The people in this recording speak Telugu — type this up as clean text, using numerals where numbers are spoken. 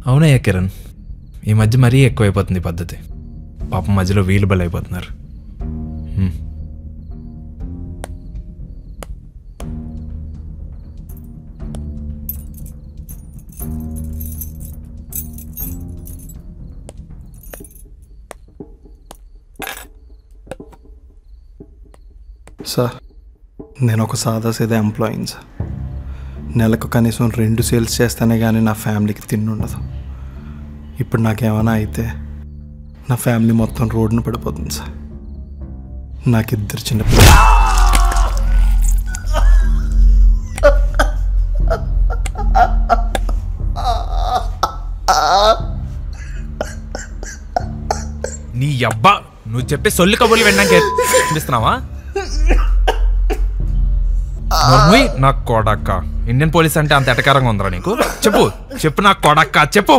అవునయ్యా కిరణ్, ఈ మధ్య మరీ ఎక్కువైపోతుంది ఈ పద్ధతి. పాపం మధ్యలో వీలు బలైపోతున్నారు. సార్, నేను ఒక సాదాసీదా ఎంప్లాయీని సార్. నెలకు కనీసం 2 సేల్స్ చేస్తేనే కానీ నా ఫ్యామిలీకి తిండి ఉండదు. ఇప్పుడు నాకేమైనా అయితే నా ఫ్యామిలీ మొత్తం రోడ్డున పడిపోతుంది సార్. నాకు 2 చిన్నపిల్లలు. నీ అబ్బా, నువ్వు చెప్పే సొల్లు కబుర్లు విన్నాకే చూపిస్తున్నావా? నా కొడక్క, ఇండియన్ పోలీస్ అంటే అంత ఎటకారంగా ఉందిరా నీకు? చెప్పు చెప్పు, నా కొడక్క చెప్పు.